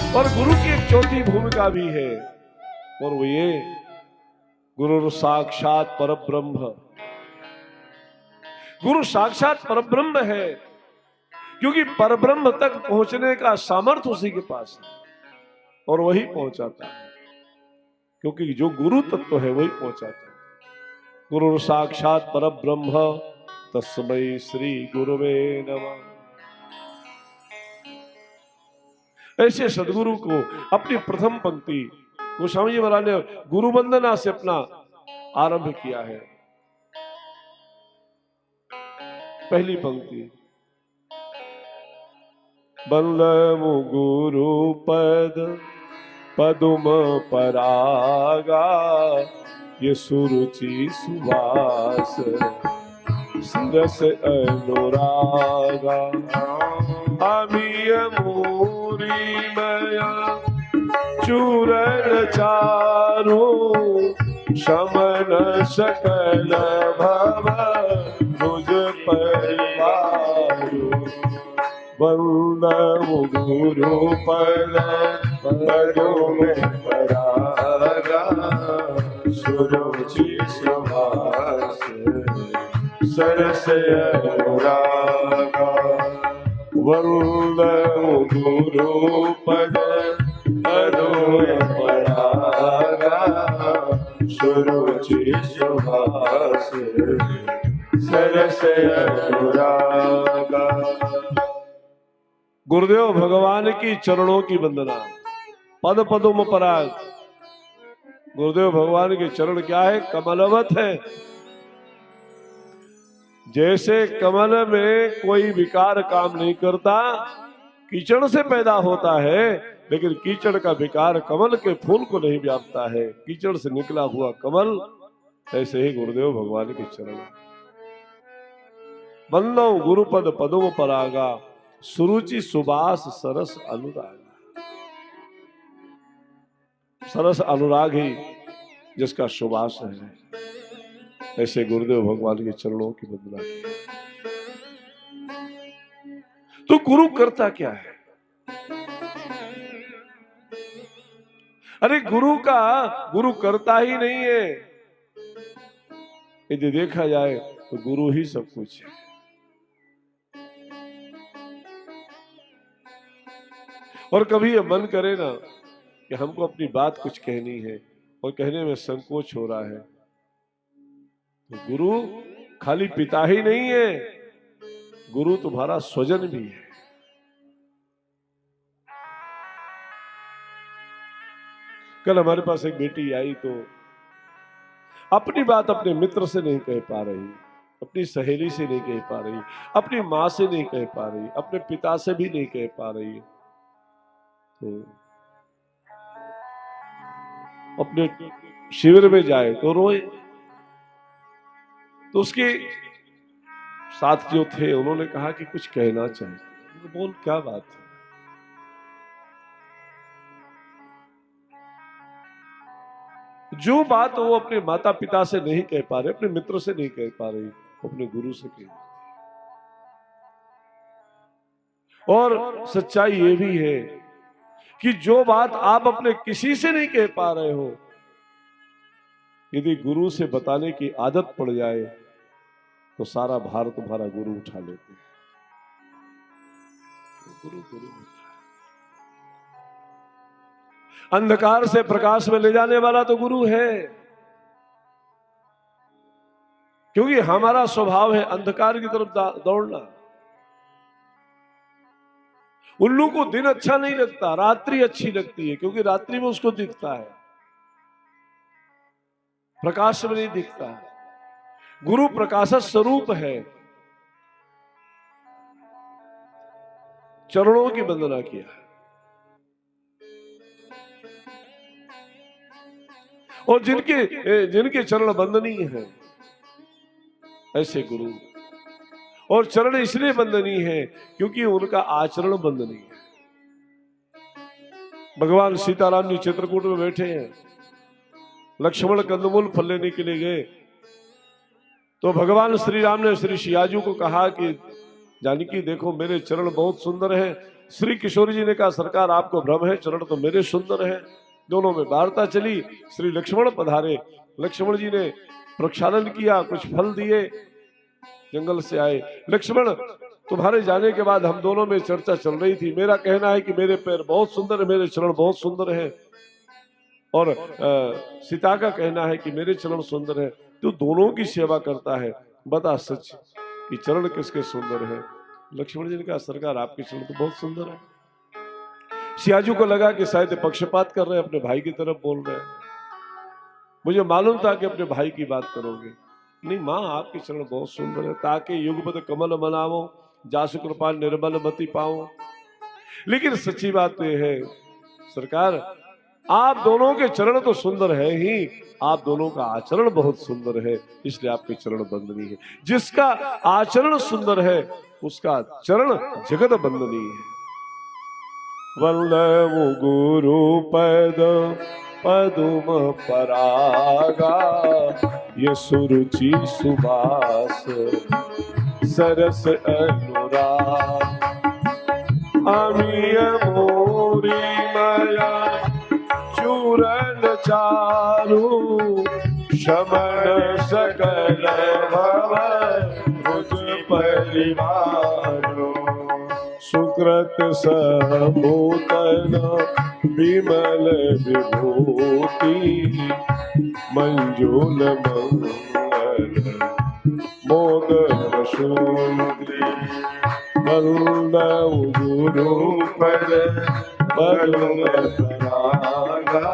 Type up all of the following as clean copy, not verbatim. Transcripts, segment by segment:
और गुरु की एक चौथी भूमिका भी है, और वो ये, गुरु साक्षात परब्रह्म। गुरु साक्षात परब्रह्म है, क्योंकि परब्रह्म तक पहुंचने का सामर्थ्य उसी के पास है, और वही पहुंचाता है, क्योंकि जो गुरु तत्व है वही पहुंचाता है। गुरु साक्षात परब्रह्म तस्मै श्री गुरुवे नमः। ऐसे सदगुरु को अपनी प्रथम पंक्ति गोस्वामी जी महाराज ने गुरु वंदना से अपना आरंभ किया है। पहली पंक्ति, बंदमु गुरु पद पदुम परागा, ये सुरुचि सुवास सरस अनुरागा। अमीय मूरी मया चूरण चारु, शमन सकल भव मुझ परिवारु। वंदमु गुरु पद पदुम परागा, सुरुचि सुवास सरस अनुरागा। वंदमु गुरु पद पदुम परागा, सुरुचि सुवास सरस अनुरागा। गुरुदेव भगवान की चरणों की वंदना। पद पदुम पराग, गुरुदेव भगवान के चरण क्या है? कमलवत है। जैसे कमल में कोई विकार काम नहीं करता, कीचड़ से पैदा होता है, लेकिन कीचड़ का विकार कमल के फूल को नहीं व्यापता है। कीचड़ से निकला हुआ कमल, ऐसे ही गुरुदेव भगवान के चरण। वंदो गुरुपद पदुम परागा, सुरुचि सुबास सरस अनुराग। सरस अनुराग ही जिसका सुबास है, ऐसे गुरुदेव भगवान के चरणों की वंदना की। तो गुरु करता क्या है? अरे गुरु करता ही नहीं है। यदि देखा जाए तो गुरु ही सब कुछ है। और कभी ये मन करे ना कि हमको अपनी बात कुछ कहनी है और कहने में संकोच हो रहा है, तो गुरु खाली पिता ही नहीं है, गुरु तुम्हारा स्वजन भी है। कल हमारे पास एक बेटी आई तो अपनी बात अपने मित्र से नहीं कह पा रही, अपनी सहेली से नहीं कह पा रही, अपनी माँ से नहीं कह पा रही, अपने पिता से भी नहीं कह पा रही, तो अपने शिविर में जाए तो रोए। तो उसके साथ जो थे उन्होंने कहा कि कुछ कहना चाहिए। तो बोल, क्या बात है? जो बात वो अपने माता पिता से नहीं कह पा रहे, अपने मित्र से नहीं कह पा रही, वो अपने गुरु से कह। और सच्चाई ये भी है कि जो बात आप अपने किसी से नहीं कह पा रहे हो, यदि गुरु से बताने की आदत पड़ जाए तो सारा भार तुम्हारा गुरु उठा लेते हैं। गुरु गुरु अंधकार से प्रकाश में ले जाने वाला तो गुरु है, क्योंकि हमारा स्वभाव है अंधकार की तरफ दौड़ना। उल्लू को दिन अच्छा नहीं लगता, रात्रि अच्छी लगती है, क्योंकि रात्रि में उसको दिखता है, प्रकाश में नहीं दिखता। गुरु प्रकाश स्वरूप है। चरणों की वंदना किया और जिनके चरण वंदनीय है, ऐसे गुरु। और चरण इसलिए वंदनीय है क्योंकि उनका आचरण वंदनीय है। भगवान सीताराम जी चित्रकूट में बैठे हैं, लक्ष्मण कंदमूल फल लेने के लिए गए, तो भगवान श्री राम ने श्री सियाजू को कहा कि जानकी देखो मेरे चरण बहुत सुंदर हैं। श्री किशोर जी ने कहा सरकार आपको भ्रम है, चरण तो मेरे सुंदर हैं। दोनों में वार्ता चली। श्री लक्ष्मण पधारे। लक्ष्मण जी ने प्रक्षालन किया, कुछ फल दिए, जंगल से आए। लक्ष्मण तुम्हारे जाने के बाद हम दोनों में चर्चा चल रही थी। मेरा कहना है कि मेरे पैर बहुत सुंदर है, मेरे चरण बहुत सुंदर है, और सीता का कहना है कि मेरे चरण सुंदर है। तो दोनों की सेवा करता है, बता सच कि चरण किसके सुंदर है। लक्ष्मण जी ने कहा सरकार आपके चरण तो बहुत सुंदर है। सियाजू को लगा कि शायद पक्षपात कर रहे हैं, अपने भाई की तरफ बोल रहे हैं। मुझे मालूम था कि अपने भाई की बात करोगे। नहीं माँ, आपके चरण बहुत सुंदर है। ताके युगपद कमल मनावो, जासु कृपा निर्मल मति पाओ। लेकिन सच्ची बात तो यह है सरकार, आप दोनों के चरण तो सुंदर है ही, आप दोनों का आचरण बहुत सुंदर है, इसलिए आपके चरण बंदनीय है। जिसका आचरण सुंदर है उसका चरण जगत बंदनीय है। वल्लभ गुरु पद पदुम परागा, ये सुरुचि सुबास सरस अनुराग। अमीय मोरी माया चूरन चारु, शमन सकल भव भुज परिवारो। सुकृत सहभूतन विमल विभूति, मंजूल मंगल मोदन शुद्री। वल्लभ गुरु पद पदुम परागा,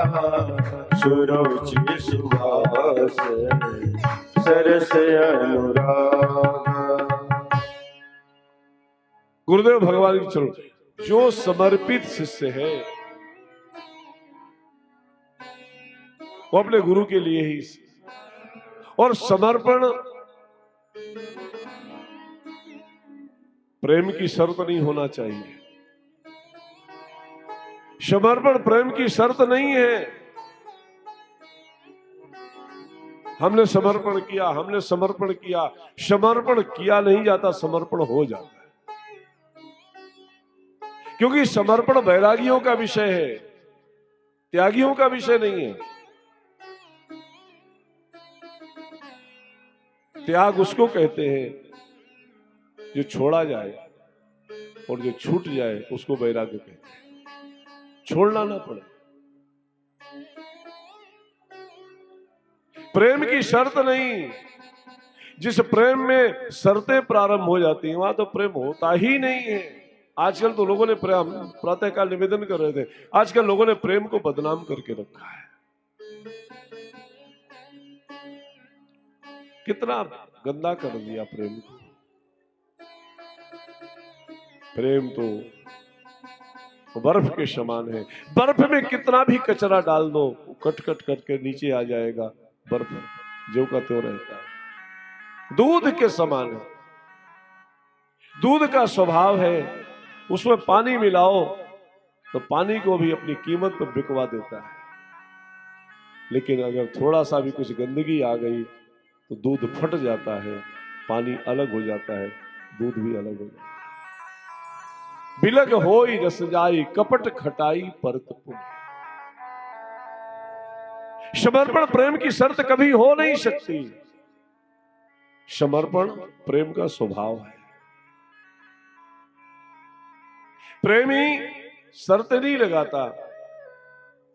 सुरुचि सुबास सरस अनुराग। गुरुदेव भगवान की चरण, जो समर्पित शिष्य है वो अपने गुरु के लिए ही, और समर्पण प्रेम की शर्त नहीं होना चाहिए। समर्पण प्रेम की शर्त नहीं है। हमने समर्पण किया, हमने समर्पण किया, समर्पण किया नहीं जाता, समर्पण हो जाता है। क्योंकि समर्पण वैरागियों का विषय है, त्यागियों का विषय नहीं है। त्याग उसको कहते हैं जो छोड़ा जाए, और जो छूट जाए उसको वैराग्य कहते हैं। छोड़ना ना पड़े। प्रेम की शर्त नहीं। जिस प्रेम में शर्तें प्रारंभ हो जाती हैं वहां तो प्रेम होता ही नहीं है। आजकल तो लोगों ने प्रेम, प्रातःकाल निवेदन कर रहे थे, आजकल लोगों ने प्रेम को बदनाम करके रखा है। कितना गंदा कर दिया प्रेम को। प्रेम तो बर्फ के समान है। बर्फ में कितना भी कचरा डाल दो, कट कट करके नीचे आ जाएगा, बर्फ जो का त्यों रहता है। दूध के समान है। दूध का स्वभाव है, उसमें पानी मिलाओ तो पानी को भी अपनी कीमत पर बिकवा देता है। लेकिन अगर थोड़ा सा भी कुछ गंदगी आ गई तो दूध फट जाता है, पानी अलग हो जाता है, दूध भी अलग हो जाता है। बिलग होई रस जाई, कपट खटाई परत पुन। समर्पण प्रेम की शर्त कभी हो नहीं सकती। समर्पण प्रेम का स्वभाव है। प्रेमी शर्त नहीं लगाता,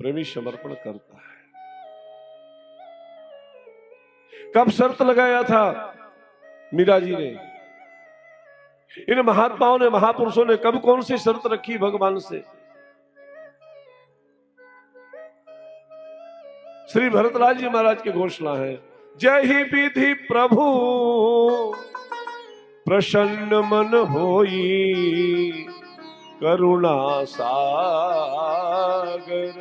प्रेमी समर्पण करता है। कब शर्त लगाया था मीरा जी ने? इन महात्माओं ने, महापुरुषों ने कब कौन सी शर्त रखी भगवान से? श्री भरतलाल जी महाराज की घोषणा है, जय ही विधि प्रभु प्रसन्न मन होई, करुणा सागर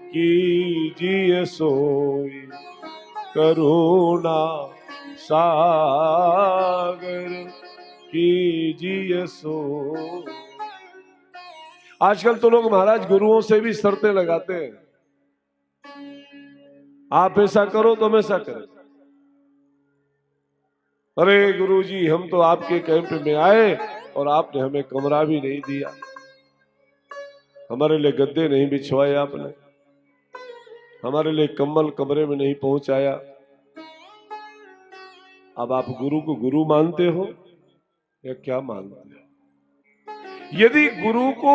कीजिए सोई, करुणा सागर कीजिए सो। आजकल तो लोग महाराज गुरुओं से भी शर्तें लगाते हैं, आप ऐसा करो तो हम ऐसा करें। अरे गुरुजी, हम तो आपके कैंप में आए और आपने हमें कमरा भी नहीं दिया, हमारे लिए गद्दे नहीं बिछवाए आपने, हमारे लिए कंबल कमरे में नहीं पहुंचाया। अब आप गुरु को गुरु मानते हो या क्या मानते हो? यदि गुरु को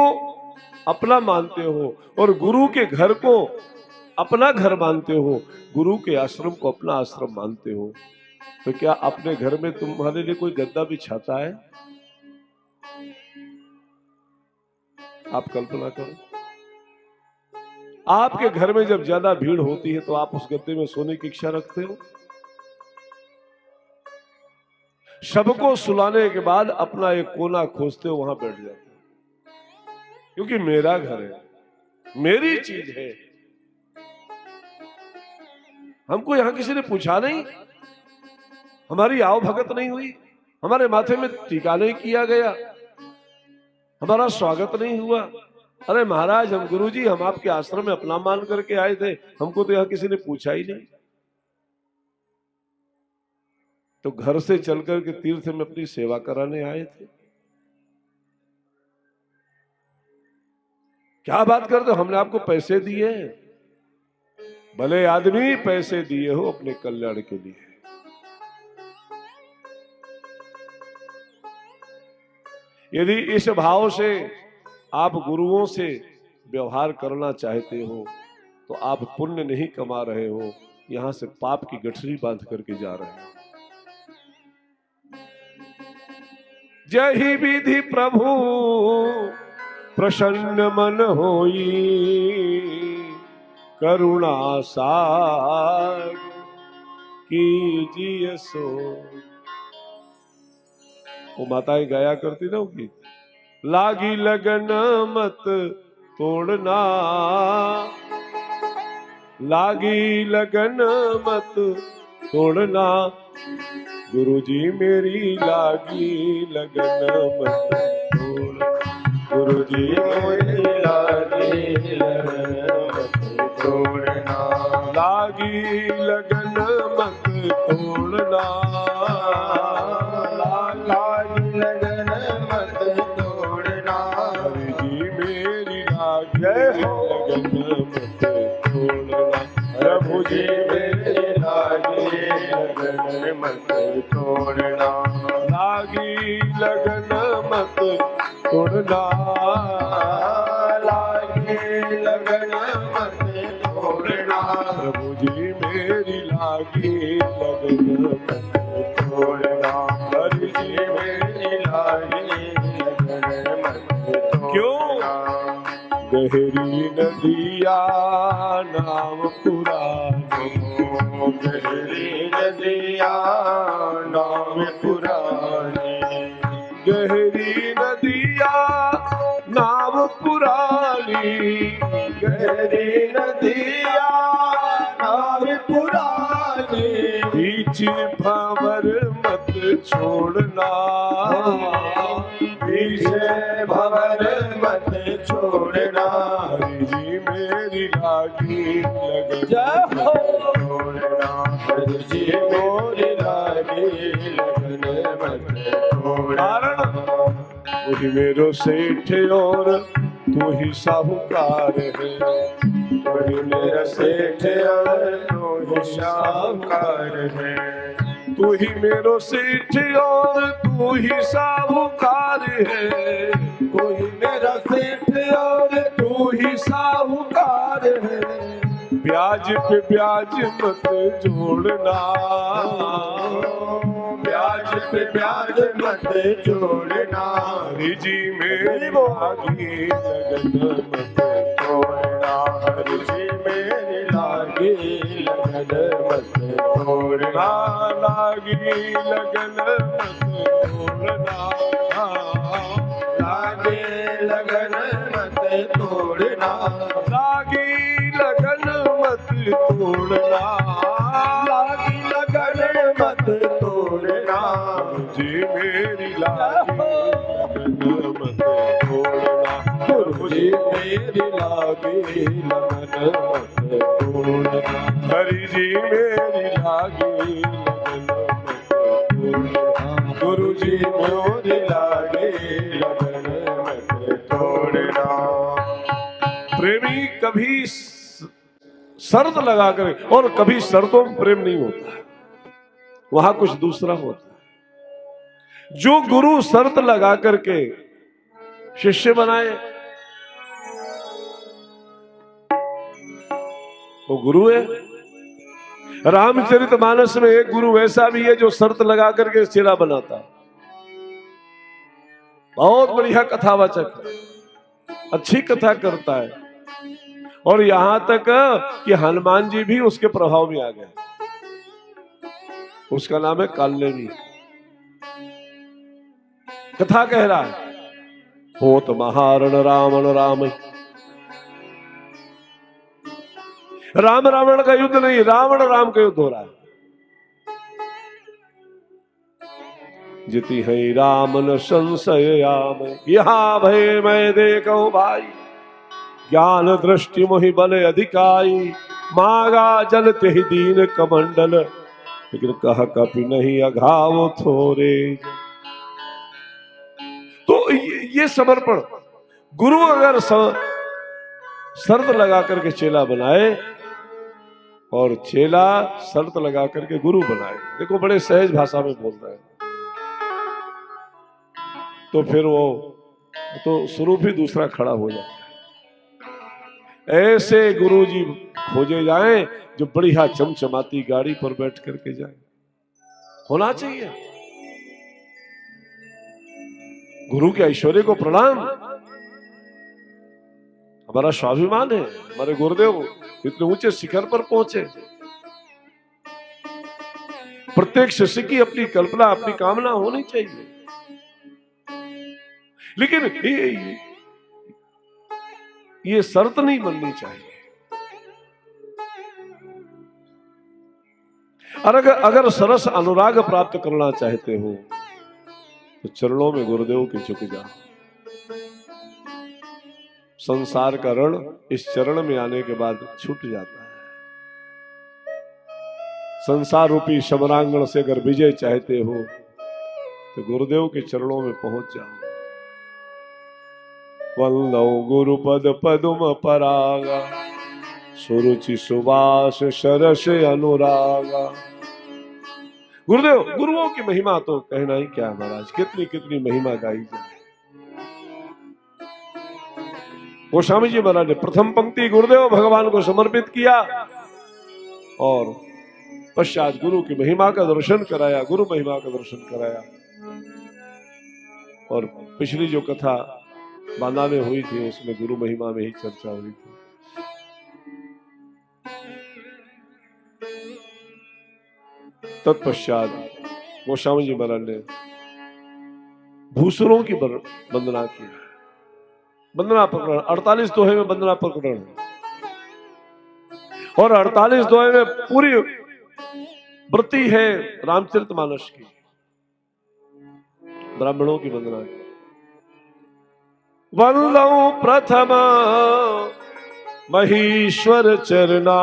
अपना मानते हो और गुरु के घर को अपना घर मानते हो, गुरु के आश्रम को अपना आश्रम मानते हो, तो क्या अपने घर में तुम्हारे लिए कोई गद्दा बिछाता है? आप कल्पना करो, आपके घर में जब ज्यादा भीड़ होती है तो आप उस गद्दे में सोने की इच्छा रखते हो? सबको सुलाने के बाद अपना एक कोना खोजते हो, वहां बैठ जाते हो, क्योंकि मेरा घर है, मेरी चीज है। हमको यहां किसी ने पूछा नहीं, हमारी आओ भगत नहीं हुई, हमारे माथे में टीका नहीं किया गया, हमारा स्वागत नहीं हुआ। अरे महाराज, हम गुरुजी, हम आपके आश्रम में अपना मान करके आए थे, हमको तो यहां किसी ने पूछा ही नहीं। तो घर से चलकर के तीर्थ में अपनी सेवा कराने आए थे। क्या बात करते हो, हमने आपको पैसे दिए? भले आदमी, पैसे दिए हो अपने कल्याण के लिए। यदि इस भाव से आप गुरुओं से व्यवहार करना चाहते हो तो आप पुण्य नहीं कमा रहे हो, यहां से पाप की गठरी बांध करके जा रहे हो। जहि विधि प्रभु प्रसन्न मन होई, करुणा सागर कीजिए सो। वो माताएं गाया करती ना वो गीत, लागी लगन मत तोड़ना, लागी लगन मत तोड़ना, गुरुजी मेरी लागी लगन मत तोड़ना, गुरुजी मेरी लागी लगन मत तोड़ना, लागी लगन मत तोड़ना, लागी लगन मत तोड़ना, गुरुजी मेरी लागी लगन मत तोड़ना, प्रभु जी मेरी लागी लगन मत तोड़ना, लागी लगन मत तोड़ना, लागी लगन मत तोड़ना, प्रभु जी मेरी लागी लगन मत तोड़ना, प्रभु जी मेरी लागी लगन मत तोड़ना। क्यों? गहरी नदिया नाम पुरानी, गहरी नदिया नाम पुरानी, गहरी नदिया नाम पुरानी, गहरी नदिया नाम पुरानी, बीच भंवर मत छोड़ना, बीच भंवर मत छोड़ना, हरि जी मेरी लागी लगन मत छोड़ना, हरि जी मेरी लागी लगन मत छोड़ना। तू ही मेरो सेठ और तू ही साहूकार है, तू ही मेरा सेठ और तू ही साहूकार है, तू ही मेरो सेठ और तू ही साहूकार है, तू ही मेरा सेठ और तू ही साहूकार है, ब्याज पे ब्याज मत जोड़ना, ब्याज पे ब्याज मत जोड़ना, हरि जी मेरी लागी लगन मत तोड़ना, हरि जी मेरी लागी लगन मत तोड़ना, लागी लगन मत तोड़ना, लागी लगन मत तोड़ना, लागी लगन मत तोड़ना, लागी लगन मत तोड़ना, जी मेरी लागी लगन मत तोड़ना, जी मेरी लागी लगन मत तोड़ना, हरि जी मेरी लागी लगन मत तोड़ना। प्रेमी कभी शर्त लगा कर, और कभी शर्तों में प्रेम नहीं होता, वहां कुछ दूसरा होता है। जो गुरु शर्त लगा करके शिष्य बनाए वो गुरु है। रामचरितमानस में एक गुरु वैसा भी है जो शर्त लगा करके चेला बनाता है। बहुत बढ़िया कथावाचक है, अच्छी कथा करता है, और यहां तक कि हनुमान जी भी उसके प्रभाव में आ गए। उसका नाम है काल्यवी। कथा कह रहा है, होत महारण रावण राम। राम रावण का युद्ध नहीं, रावण राम का युद्ध हो रहा है। जिति है राम न संशय आम, यहाँ भय मैं देखो भाई, ज्ञान दृष्टि मोहि बल अधिकाई, मागा जलते ही दीन कमंडल, लेकिन कह कपि नहीं अघाव थोरे। तो ये समर्पण, गुरु अगर शर्त लगा करके चेला बनाए और चेला शर्त लगा करके गुरु बनाए, देखो बड़े सहज भाषा में बोल रहे हैं, तो फिर वो तो स्वरूप ही दूसरा खड़ा हो जाता है। ऐसे गुरु जी खोजे जाएं जो बढ़िया चमचमाती गाड़ी पर बैठ करके जाए, होना चाहिए। गुरु के ऐश्वर्य को प्रणाम, हमारा स्वाभिमान है। हमारे गुरुदेव इतने ऊंचे शिखर पर पहुंचे। प्रत्येक शिष्य की अपनी कल्पना, अपनी कामना होनी चाहिए, लेकिन ये शर्त नहीं बननी चाहिए। अगर सरस अनुराग प्राप्त करना चाहते हो तो चरणों में गुरुदेव के झुक जाओ। संसार का ऋण इस चरण में आने के बाद छूट जाता है। संसार रूपी समरांगण से अगर विजय चाहते हो तो गुरुदेव के चरणों में पहुंच जाओ। वल्लौ गुरुपद पदुम परागा, सुरुचि सुवास सरस अनुरागा। गुरुदेव, गुरुओं की महिमा तो कहना ही क्या महाराज, कितनी कितनी महिमा गाई जाए। गोस्वामी जी महाराज ने प्रथम पंक्ति गुरुदेव भगवान को समर्पित किया और पश्चात गुरु की महिमा का दर्शन कराया, गुरु महिमा का दर्शन कराया। और पिछली जो कथा बांदा में हुई थी उसमें गुरु महिमा में ही चर्चा हुई थी। तत्पश्चात गोस्वामी जी महाराज ने भूसुरों की वंदना की। वंदना प्रकरण 48 दोहे में वंदना प्रकरण, और 48 दोहे में पूरी वृत्ति है रामचरितमानस की, ब्राह्मणों की वंदना की। वंदौ प्रथम महेश्वर चरना,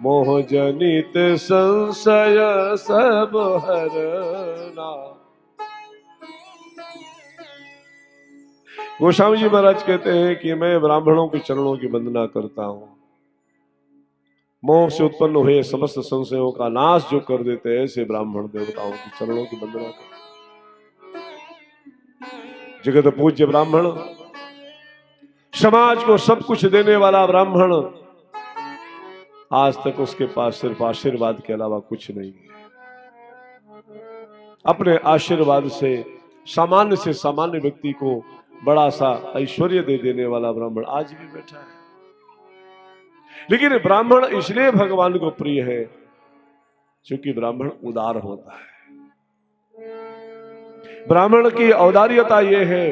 मोह जनित संशय सब हरना। गोस्वामी जी महाराज कहते हैं कि मैं ब्राह्मणों के चरणों की वंदना करता हूं। मोह से उत्पन्न हुए समस्त संशयों का नाश जो कर देते हैं ऐसे ब्राह्मण देवताओं के चरणों की वंदना करता। जगत पूज्य ब्राह्मण, समाज को सब कुछ देने वाला ब्राह्मण, आज तक उसके पास सिर्फ आशीर्वाद के अलावा कुछ नहीं है। अपने आशीर्वाद से सामान्य व्यक्ति को बड़ा सा ऐश्वर्य दे देने वाला ब्राह्मण आज भी बैठा है। लेकिन ब्राह्मण इसलिए भगवान को प्रिय है क्योंकि ब्राह्मण उदार होता है। ब्राह्मण की औदार्यता यह है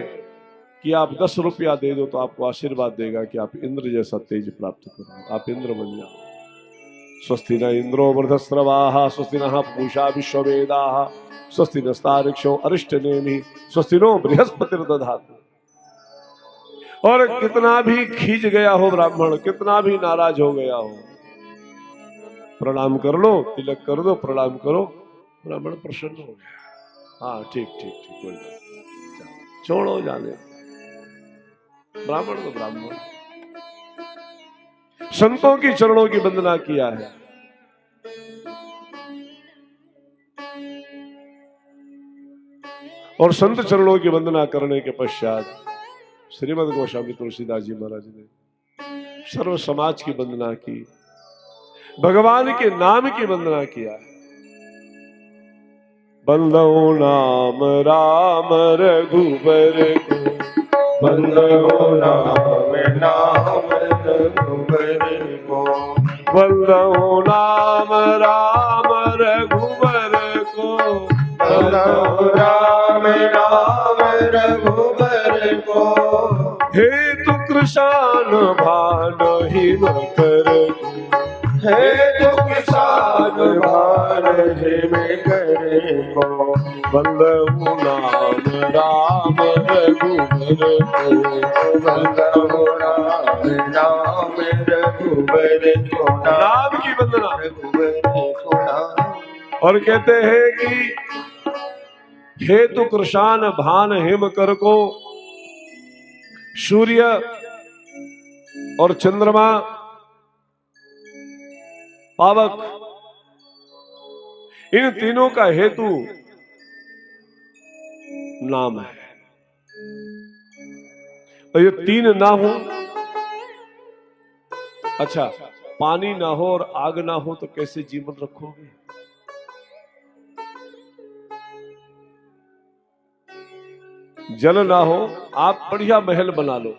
कि आप 10 रुपया दे दो तो आपको आशीर्वाद देगा कि आप इंद्र जैसा तेज प्राप्त करो, आप इंद्र बन जाओ। स्वस्ति न इंद्रो वृद्धस्रवाः, स्वस्ति नः पूषा विश्ववेदाः, स्वस्ति नस्तार्क्ष्यो अरिष्टनेमिः, स्वस्ति नो बृहस्पतिर्दधातु। और कितना भी खींच गया हो ब्राह्मण, कितना भी नाराज हो गया हो, प्रणाम कर लो, तिलक कर दो, प्रणाम करो, ब्राह्मण प्रसन्न हो गया। हाँ ठीक ठीक ठीक, कोई बात, छोड़ो जाने। ब्राह्मण तो ब्राह्मण, संतों की चरणों की वंदना किया है। और संत चरणों की वंदना करने के पश्चात श्रीमद् गोस्वामी तुलसीदास जी महाराज ने सर्व समाज की वंदना की, भगवान के नाम की वंदना किया। बंदो नाम राम रघुबर को, बंदो नाम रघुबर को, बंदो नाम राम रघुबर को, बंदो राम रघुबर को, हेतु कृष्ण भान हिम कर, हेतु किसान भान हिम करे को, बंदो नाम राम रघुबर को, बंदो राम रघुबर को, नाम की वंदना। रघुबर को नाम। और कहते हैं कि हेतु कृषान भान हिम कर को, सूर्य और चंद्रमा पावक, इन तीनों का हेतु नाम है। और ये तीन ना हो, अच्छा पानी ना हो और आग ना हो तो कैसे जीवन रखोगे? जल ना हो, आप बढ़िया महल बना लो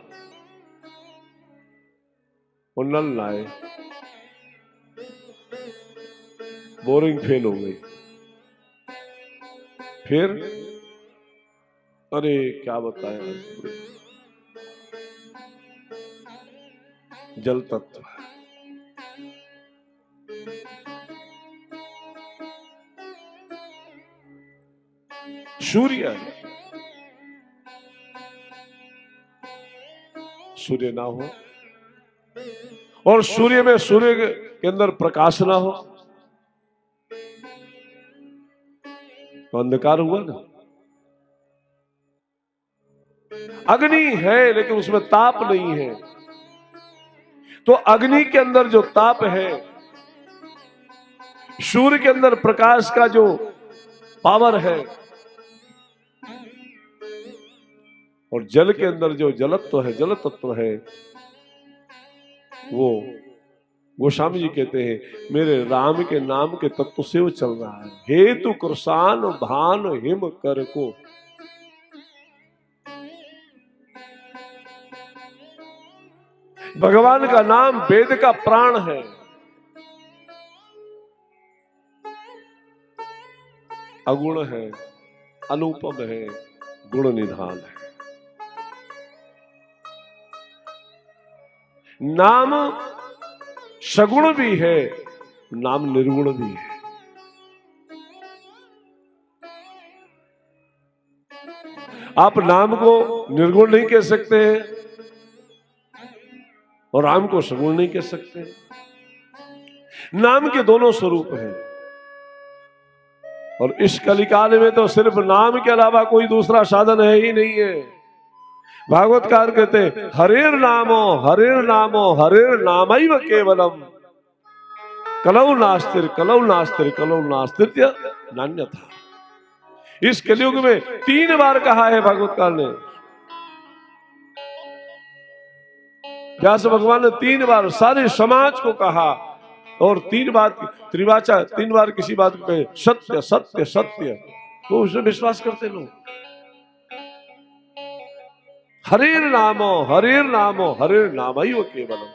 और नल ना आए, बोरिंग फेल हो गई, फिर अरे क्या बताया, जल तत्व। सूर्य, सूर्य ना हो और सूर्य में सूर्य के अंदर प्रकाश ना हो तो अंधकार हुआ ना। अग्नि है लेकिन उसमें ताप नहीं है, तो अग्नि के अंदर जो ताप है, सूर्य के अंदर प्रकाश का जो पावर है, और जल के अंदर जो जलत्व है, जल तत्व है, वो गोस्वामी जी कहते हैं मेरे राम के नाम के तत्व से वो चल रहा है। हेतु कृषान भान हिम कर को, भगवान का नाम वेद का प्राण है। अगुण है, अनुपम है, गुण निधान है। नाम सगुण भी है, नाम निर्गुण भी है। आप नाम को निर्गुण नहीं कह सकते और राम को सगुण नहीं कह सकते। नाम के दोनों स्वरूप हैं और इस कलिकाल में तो सिर्फ नाम के अलावा कोई दूसरा साधन है ही नहीं है। भागवतकार कहते हरेर नामो हरेर नामैव केवलम, कलौ नास्तिर कलौ नास्तिर कलौ नास्तिर नान्यथा। इस कलयुग में 3 बार कहा है भागवतकार ने, व्यास भगवान ने 3 बार सारे समाज को कहा, और 3 बार त्रिवाचा 3 बार किसी बात को कहे सत्य सत्य सत्य, तो उसे विश्वास करते लोग। हरेर नामो हरेर नामैव केवलम।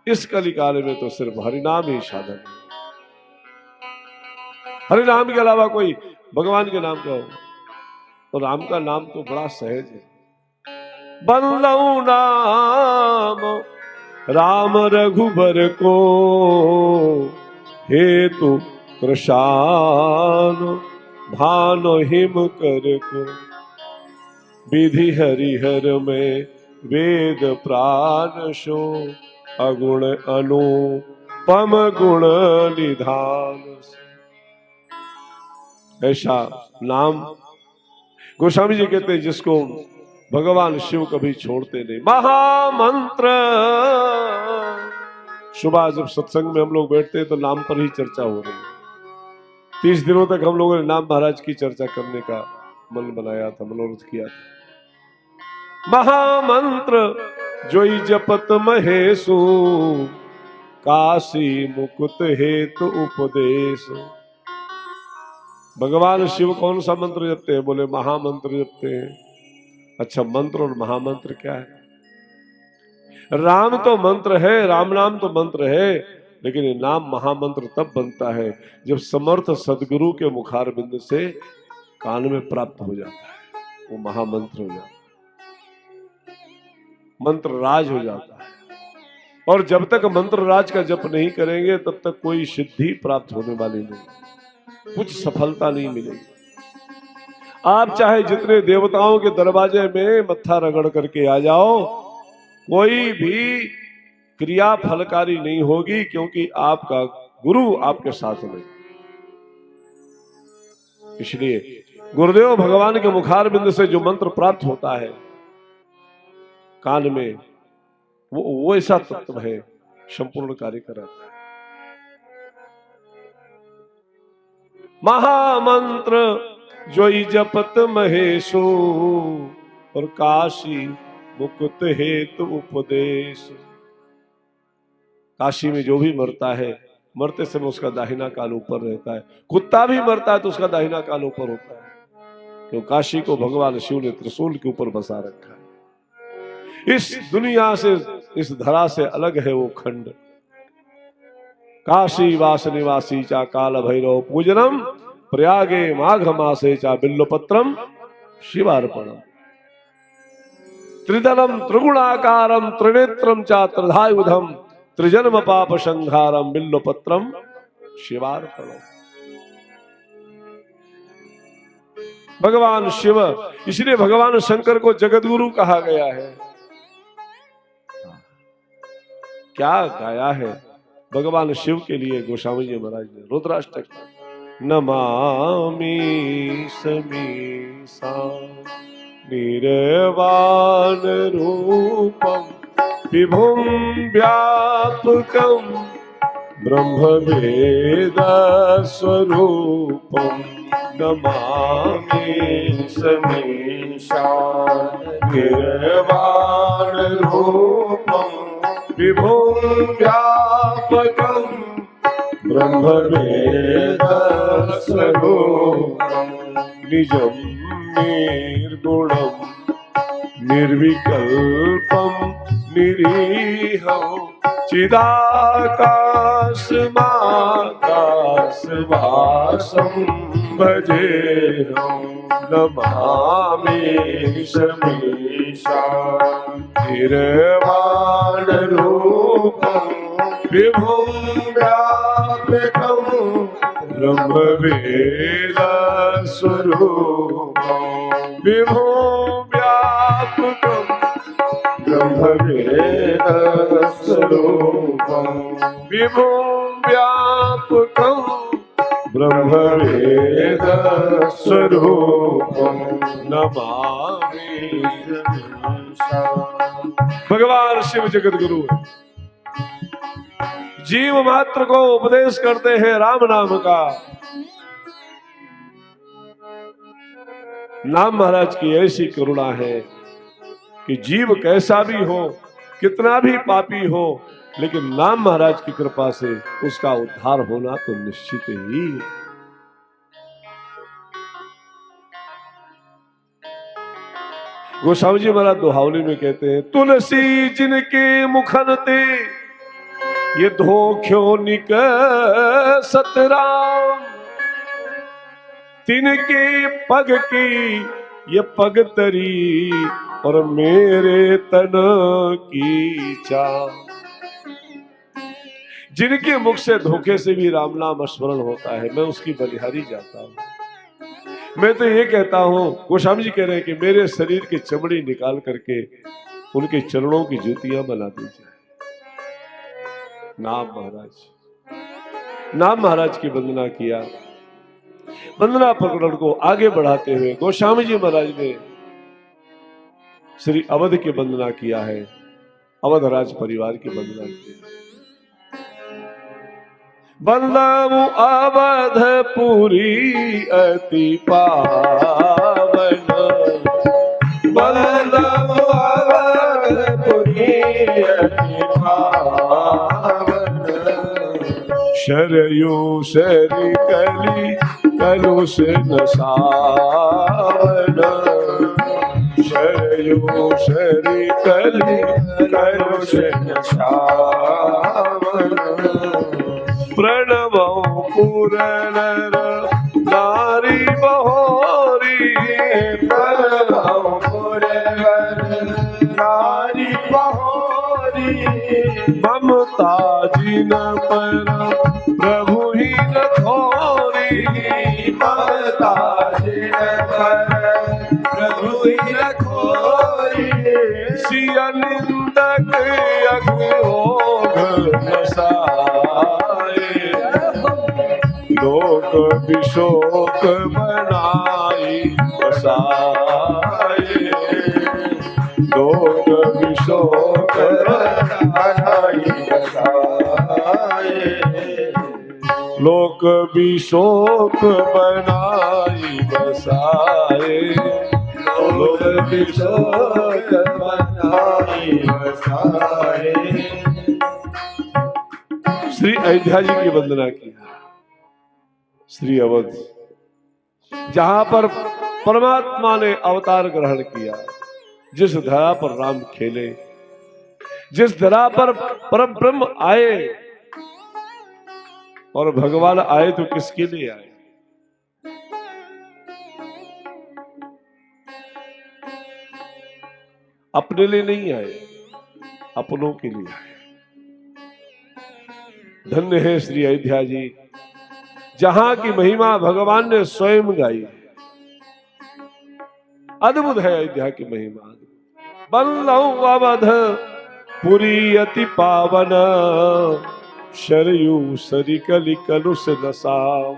इस कलिकाल में तो सिर्फ हरिनाम ही साधन है। हरिनाम के अलावा कोई भगवान के नाम का, तो राम का नाम तो बड़ा सहज है। बंदौ नाम राम रघुबर को, हेतु कृषान भान हिम कर को, विधि हरिहर में वेद प्राण शो, अगुण अनुपम गुण निधान। ऐसा नाम गोस्वामी जी कहते हैं जिसको भगवान शिव कभी छोड़ते नहीं। महामंत्र, सुबह जब सत्संग में हम लोग बैठते हैं तो नाम पर ही चर्चा हो रही है। 30 दिनों तक हम लोगों ने नाम महाराज की चर्चा करने का मन बनाया था, मनोरथ किया था। महामंत्र जोई जपत महेशु, काशी मुकुट हेतु उपदेश। भगवान शिव कौन सा मंत्र जपते हैं? बोले महामंत्र जपते हैं। अच्छा, मंत्र और महामंत्र क्या है? राम तो मंत्र है, राम नाम तो मंत्र है, लेकिन ये नाम महामंत्र तब बनता है जब समर्थ सदगुरु के मुखारबिंद से कान में प्राप्त हो जाता है, वो महामंत्र हो जाता है, मंत्र राज हो जाता है। और जब तक मंत्र राज का जप नहीं करेंगे तब तक कोई सिद्धि प्राप्त होने वाली नहीं, कुछ सफलता नहीं मिलेगी। आप चाहे जितने देवताओं के दरवाजे में मत्था रगड़ करके आ जाओ, कोई भी क्रिया फलकारी नहीं होगी, क्योंकि आपका गुरु आपके साथ नहीं। इसलिए गुरुदेव भगवान के मुखार बिंद से जो मंत्र प्राप्त होता है कान में, वो ऐसा तत्व है, संपूर्ण कार्य कराता है। महामंत्र जोई जपत महेशो, और काशी मुकुट हेतु उपदेश। काशी में जो भी मरता है, मरते समय उसका दाहिना कान ऊपर रहता है। कुत्ता भी मरता है तो उसका दाहिना कान ऊपर होता है, क्यों? काशी को भगवान शिव ने त्रिशूल के ऊपर बसा रखा है। इस दुनिया से, इस धरा से अलग है वो खंड। काशी वास निवासी चा काल भैरव पूजनम, प्रयागे माघ मासे चा बिल्वपत्रम शिवार्पणम। त्रिदलम त्रिगुणाकारम त्रिनेत्रम चा त्रिधायुधम, त्रिजन्म पाप संहारम बिल्वपत्रम शिवार्पणम। भगवान शिव, इसलिए भगवान शंकर को जगत गुरु कहा गया है। क्या गाया है भगवान शिव के लिए गोस्वामी जी महाराज ने? रुद्राष्टक, नमामि समीसा निर्वाण रूपम विभुम व्यापकम ब्रह्मवेद स्वरूपम, नमामि समीसा निर्वाण रूपम विभुम व्यापकम ब्रह्मवेद स्वरूपम, निजम निर्गुणम निर्विकल्पम निरीहं चिदाकाशमाकाशवासं भजेऽहं, नमामि समीशां निर्वाणरूपं विभुं व्यापकं ब्रह्मवेदस्वरूपं, विभुं व्यापकं ब्रह्मवेदस्वरूपं, विभुं व्यापकं ब्रह्मवेदस्वरूपं, नमामि समीशां। भगवान शिव जगत गुरु जीव मात्र को उपदेश करते हैं राम नाम का। नाम महाराज की ऐसी करुणा है कि जीव कैसा भी हो, कितना भी पापी हो, लेकिन नाम महाराज की कृपा से उसका उद्धार होना तो निश्चित ही है। गोस्वामी जी महाराज दोहावली में कहते हैं, तुलसी जिनके मुखन ते ये धोख्यो निक सतराम, तिनके पग की ये पग तरी और मेरे तन की चाह। जिनके मुख से धोखे से भी राम नाम स्मरण होता है, मैं उसकी बलिहारी जाता हूं। मैं तो ये कहता हूं, गोस्वामी जी कह रहे हैं कि मेरे शरीर की चमड़ी निकाल करके उनके चरणों की जूतियां बना दी जाए। नाम महाराज की वंदना किया। वंदना प्रकरण को आगे बढ़ाते हुए गोस्वामी जी महाराज ने श्री अवध की वंदना किया है, अवध राज परिवार की वंदना की है। वंदमु अवधपुरी अति पावन, वंदमु अवधपुरी अति पावन, शरयू शरी कली कलुष न सावन, शरयू शरी कली कलुष न सावन, प्रणवौ पुरनर नारी बहोरी, प्रणवौ पुरनर नारी बहोरी, ममता जिन पर प्रभु ही न थोरी, ममता जिन पर प्रभु ही न थोरी, सिया निंदक अघोघ नसाए, लोक विशोक बनाई बसाए, लोक विशोक बनाई बसाए, लोक विशोक बनाई बसाए, लोक विशोक बनाई बसाए। श्री अयोध्या जी की वंदना की, श्री अवध जहां पर परमात्मा ने अवतार ग्रहण किया, जिस धरा पर राम खेले, जिस धरा पर परम ब्रह्म आए, और भगवान आए तो किसके लिए आए? अपने लिए नहीं आए, अपनों के लिए आए। धन्य है श्री अयोध्या जी, जहां की महिमा भगवान ने स्वयं गाई है। अद्भुत है अयोध्या की महिमा। वंदमु अवध पुरी अति पावन, शरयू सरी कलि कलुष नसाव।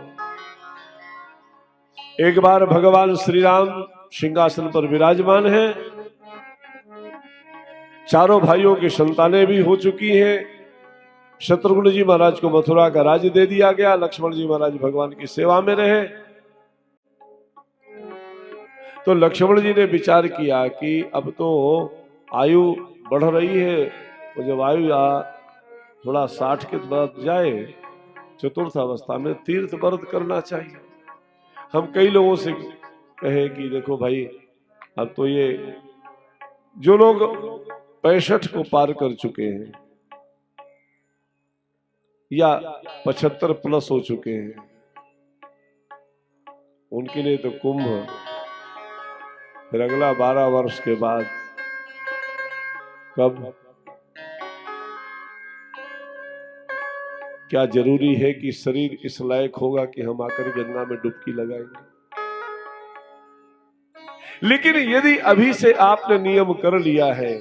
एक बार भगवान श्री राम सिंहासन पर विराजमान है, चारों भाइयों की संतानें भी हो चुकी हैं। शत्रुघ्न जी महाराज को मथुरा का राज्य दे दिया गया, लक्ष्मण जी महाराज भगवान की सेवा में रहे। तो लक्ष्मण जी ने विचार किया कि अब तो आयु बढ़ रही है, तो जब आयु थोड़ा 60 के बाद जाए, चतुर्थ अवस्था में तीर्थ व्रत करना चाहिए। हम कई लोगों से कहे कि देखो भाई, अब तो ये जो लोग 65 को पार कर चुके हैं या 75 प्लस हो चुके हैं, उनके लिए तो कुंभ, फिर अगला 12 वर्ष के बाद कब? क्या जरूरी है कि शरीर इस लायक होगा कि हम आकर गंगा में डुबकी लगाएंगे? लेकिन यदि अभी से आपने नियम कर लिया है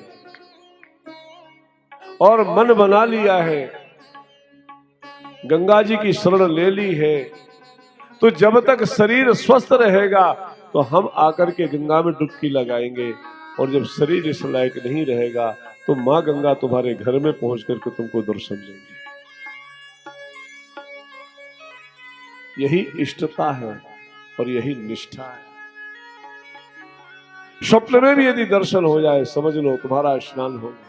और मन बना लिया है, गंगा जी की शरण ले ली है, तो जब तक शरीर स्वस्थ रहेगा तो हम आकर के गंगा में डुबकी लगाएंगे। और जब शरीर इस लायक नहीं रहेगा तो मां गंगा तुम्हारे घर में पहुंच करके तुमको दर्शन देंगे। यही इष्टता है और यही निष्ठा है। स्वप्न में भी यदि दर्शन हो जाए, समझ लो तुम्हारा स्नान हो गया।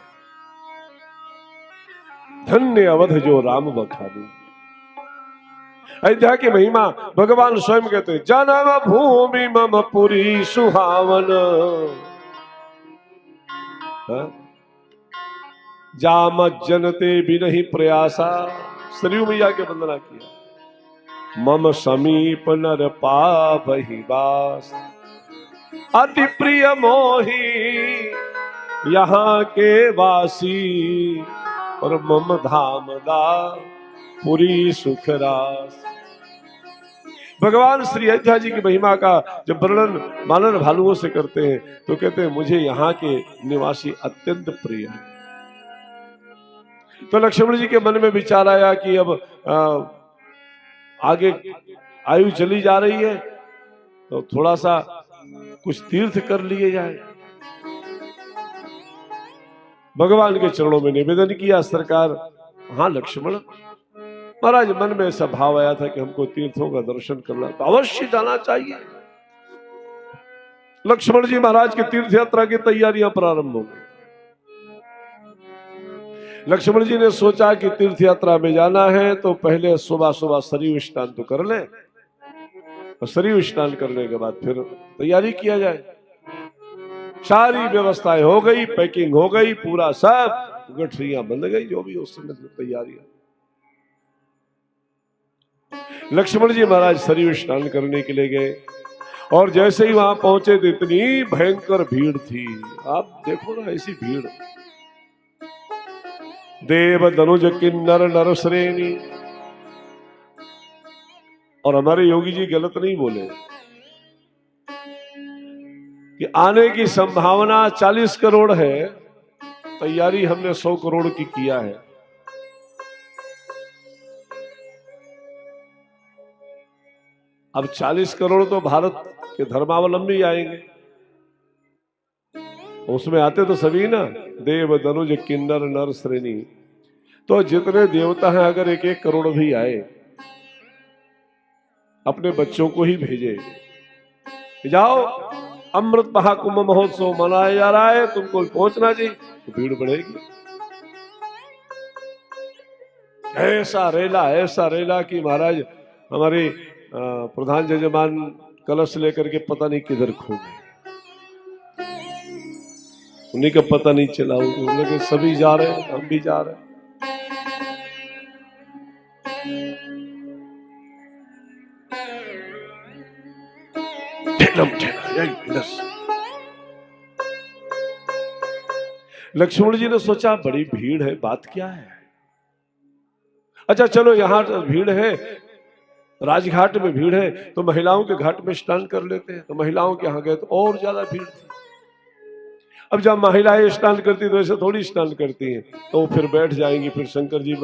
धन्य अवध जो राम बखानी। अयोध्या की महिमा भगवान स्वयं कहते हैं, जन्म भूमि मम पुरी सुहावन, जाम जनते भी नहीं प्रयासा। सरयू मैया के वंदना किया, मम समीप नर पावहि वास, अति प्रिय मोही यहाँ के वासी, और मम धाम दा पुरी सुख रास। भगवान श्री अयोध्या जी की महिमा का जब वर्णन मानन भालुओं से करते हैं तो कहते हैं, मुझे यहाँ के निवासी अत्यंत प्रिय है। तो लक्ष्मण जी के मन में विचार आया कि अब आगे आयु चली जा रही है, तो थोड़ा सा कुछ तीर्थ कर लिए जाए। भगवान के चरणों में निवेदन किया, सरकार हाँ लक्ष्मण, महाराज मन में ऐसा भाव आया था कि हमको तीर्थों का दर्शन करना तो अवश्य जाना चाहिए। लक्ष्मण जी महाराज की तीर्थ यात्रा की तैयारियां प्रारंभ हो गई। लक्ष्मण जी ने सोचा कि तीर्थ यात्रा में जाना है तो पहले सुबह सुबह सरयू स्नान तो कर ले, और सरयू स्नान करने के बाद फिर तैयारी किया जाए। सारी व्यवस्थाएं हो गई, पैकिंग हो गई, पूरा सब गठरियां बंध गई, जो भी उस समय तैयारियां। लक्ष्मण जी महाराज सरयू स्नान करने के लिए गए, और जैसे ही वहां पहुंचे तो इतनी भयंकर भीड़ थी। आप देखो ना ऐसी भीड़, देव धनुज किन्नर नर श्रेणी। और हमारे योगी जी गलत नहीं बोले कि आने की संभावना 40 करोड़ है, तैयारी हमने 100 करोड़ की किया है। अब 40 करोड़ तो भारत के धर्मावलंबी आएंगे, उसमें आते तो सभी ना, देव धनुज किन्नर नर श्रेणी। तो जितने देवता हैं अगर 1-1 करोड़ भी आए, अपने बच्चों को ही भेजे, जाओ अमृत महाकुंभ महोत्सव मनाया जा रहा है, तुमको पहुंचना चाहिए, तो भीड़ बढ़ेगी। ऐसा रेला कि महाराज हमारे प्रधान जजमान कलश लेकर के पता नहीं किधर खो गए, उन्हीं का पता नहीं चला। उन्होंने सभी जा रहे हैं, हम भी जा रहे हैं। लक्ष्मण जी ने सोचा बड़ी भीड़ है, बात क्या है। अच्छा चलो यहां भीड़ है, राजघाट में भीड़ है, तो महिलाओं के घाट में स्नान कर लेते हैं। तो महिलाओं के यहाँ गए तो और ज्यादा भीड़ थी। अब जब महिलाएं स्नान करती तो ऐसे थोड़ी स्नान करती हैं, तो फिर बैठ जाएंगी, फिर शंकर जी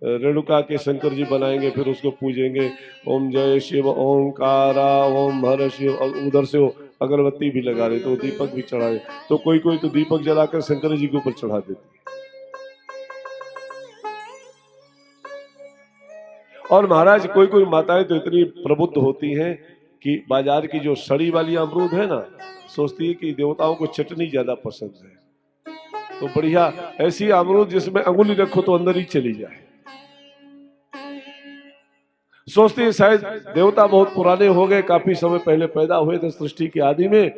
रेणुका के शंकर जी बनाएंगे, फिर उसको पूजेंगे, ओम जय शिव ओंकारा ओम हर शिव। और उधर से वो अगरबत्ती भी लगा रहे, तो दीपक भी चढ़ा रहे, तो कोई कोई तो दीपक जलाकर शंकर जी के ऊपर चढ़ा देती। और महाराज कोई कोई माताएं तो इतनी प्रबुद्ध होती हैं कि बाजार की जो सड़ी वाली अमरूद है ना, सोचती है कि देवताओं को चटनी ज्यादा पसंद है, तो बढ़िया ऐसी अमरूद जिसमें अंगुली रखो तो अंदर ही चली जाए। सोचती है शायद देवता बहुत पुराने हो गए, काफी समय पहले पैदा हुए थे सृष्टि के आदि में,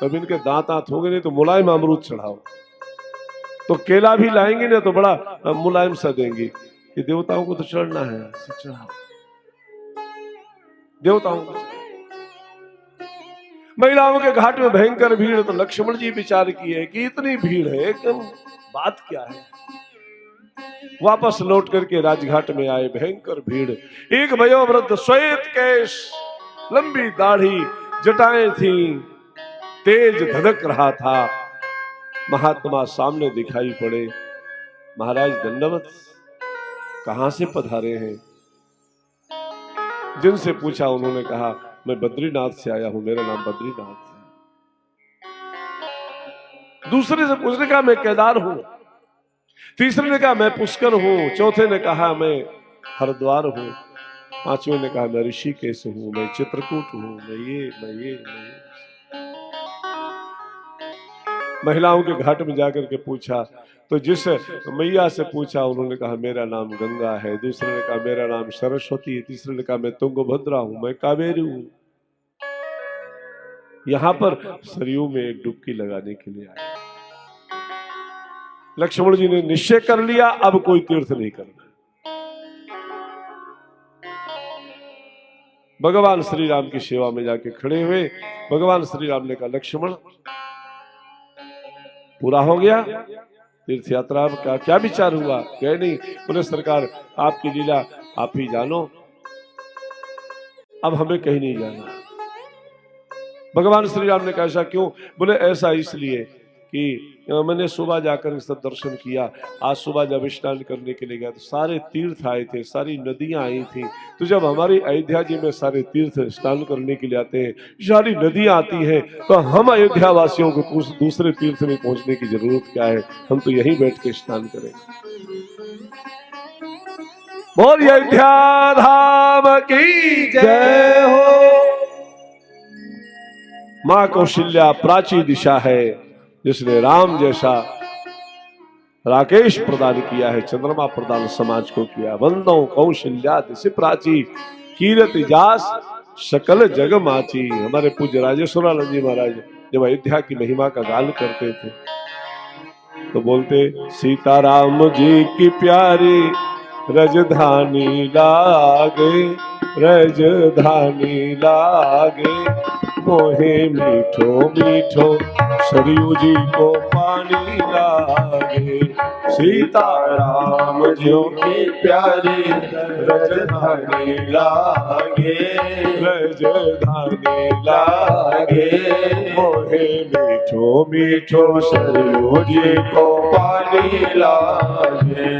तब इनके दांत हो गए, नहीं तो मुलायम अमरूद चढ़ाओ। तो केला भी लाएंगे ना तो बड़ा मुलायम सा देंगे, कि देवताओं को तो चढ़ना है, चढ़ाओ देवताओं को। महिलाओं के घाट में भयंकर भीड़, तो लक्ष्मण जी विचार किए कि इतनी भीड़ है, एकदम बात क्या है। वापस लौट करके राजघाट में आए, भयंकर भीड़। एक वयोवृद्ध श्वेत केश, लंबी दाढ़ी, जटाएं थी, तेज धधक रहा था, महात्मा सामने दिखाई पड़े। महाराज दंडवत, कहां से पधारे हैं। जिनसे पूछा उन्होंने कहा मैं बद्रीनाथ से आया हूं, मेरा नाम बद्रीनाथ है। दूसरे से पूछने कहा मैं केदार हूं, तीसरे ने कहा मैं पुष्कर हूं, चौथे ने कहा मैं हरिद्वार हूं, पांचवें ने कहा मैं ऋषिकेश हूं, मैं चित्रकूट हूं, मैं ये। महिलाओं के घाट में जाकर के पूछा, तो जिस मैया से पूछा उन्होंने कहा मेरा नाम गंगा है, दूसरे ने कहा मेरा नाम सरस्वती है, तीसरे ने कहा मैं तुंगभद्रा हूं, मैं कावेरी हूं। यहां पर सरयू में एक डुबकी लगाने के लिए आया। लक्ष्मण जी ने निश्चय कर लिया अब कोई तीर्थ नहीं करना। भगवान श्री राम की सेवा में जाके खड़े हुए। भगवान श्री राम ने कहा लक्ष्मण पूरा हो गया तीर्थ यात्रा का क्या विचार हुआ। कहे नहीं, बोले सरकार आपकी लीला आप ही जानो, अब हमें कहीं नहीं जाना। भगवान श्री राम ने कहा ऐसा क्यों। बोले ऐसा इसलिए कि मैंने सुबह जाकर इसका दर्शन किया। आज सुबह जब स्नान करने के लिए गया तो सारे तीर्थ आए थे, सारी नदियां आई थी। तो जब हमारी अयोध्या जी में सारे तीर्थ स्नान करने के लिए आते हैं, सारी नदियां आती हैं, तो हम अयोध्या वासियों को दूसरे तीर्थ में पहुंचने की जरूरत क्या है? हम तो यहीं बैठ के स्नान करेंगे। बोल अयोध्या धाम की जय हो। मां कौशल्या प्राची दिशा है, जिसने राम जैसा राकेश प्रदान किया है, चंद्रमा प्रदान समाज को किया। वंदो कौशल्या दिशा प्राची, कीरति जास सकल जग माची। हमारे पूज्य राजेश्वरानंद जी महाराज जब अयोध्या की महिमा का गान करते थे तो बोलते, सीताराम जी की प्यारी रजधानी लागे, रजधानी लागे, मोहे मीठो मीठो सरयू जी को पानी लागे। सीताराम जी की प्यारी रजधानी लागे, रजधानी लागे, मोहे मीठो मीठो सरयू जी को पानी लागे।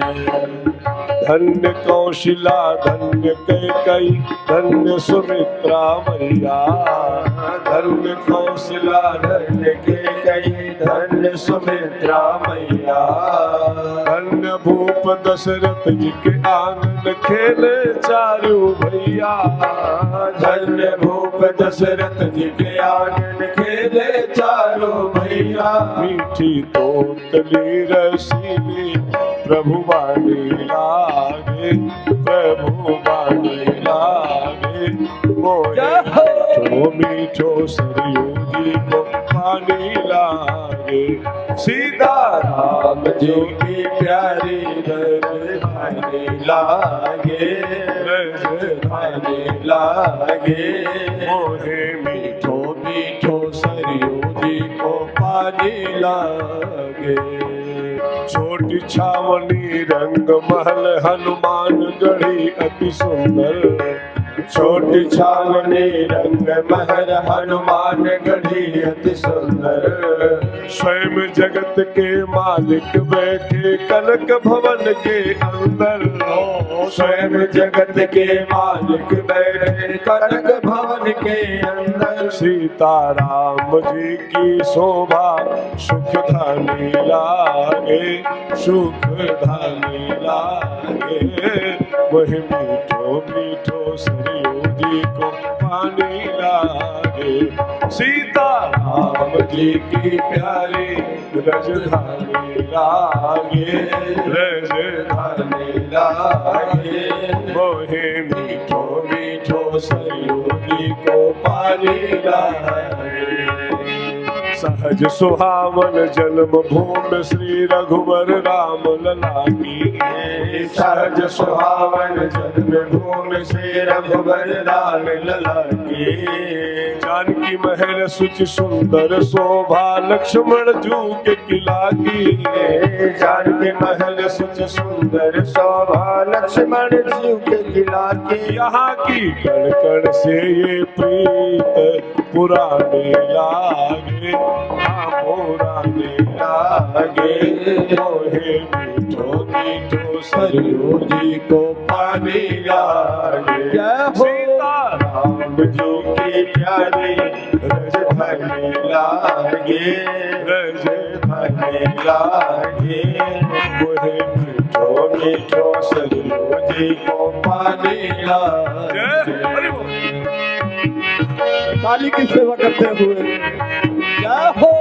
धन्य कौशिला धन्य कैकई, धन्य सुमित्रा मैया, धन्य कौशला धन्य कैकई, धन्य सुमित्रा मैया। धन्य भूप दशरथ जी के आंगन खेले चारू भैया, धन्य भूप दशरथ जी के आंगन खेले चारों भैया। मीठी तोतली रसीली प्रभु बानी लागे, प्रभु बानी लागे, मोहे मीठो सरयू जी को पानी लागे। सीताराम जी की प्यारी रजधानी लागे, रजधानी लागे, मोहे मीठो मीठो सरयू जी को पानी लागे। छोटी छावनी रंग महल हनुमान गढ़ी अति सुंदर, छोटी छावनी रंग महल हनुमान गढ़ी अति सुंदर। स्वयं जगत के मालिक बैठे कनक भवन के अंदर, स्वयं जगत के मालिक बैठे कनक भवन के अंदर। सीताराम जी की शोभा सुखधानी लागे, सुखधानी लागे, वही मीठो मीठो सरयू जी को पानी लागे। सीताराम जी की प्यारी रजधानी लागे, रजधानी लागे, मोहे मीठो मीठो सरयू जी को पानी लागे। सहज सुहावन जन्म भूमि श्री रघुवर राम लला की, सहज सुहावन जन्म भूमि श्री रघुवर राम लला की। जानकी महल सुचि सुंदर शोभा लक्ष्मण जू के किला की, जानकी महल सुचि सुंदर शोभा लक्ष्मण जी के किला की। यहाँ की कण कण से ये प्रीत पुराने लागे, हाँ पुराने लागे, मोहे मीठो मीठो सरयू जी को पानी लागे। सीताराम जी की प्यारी रजधानी लागे, रजधानी लागे, मोहे मीठो मीठो सरयू जी को पानी लागे। काली की सेवा करते हुए जय हो।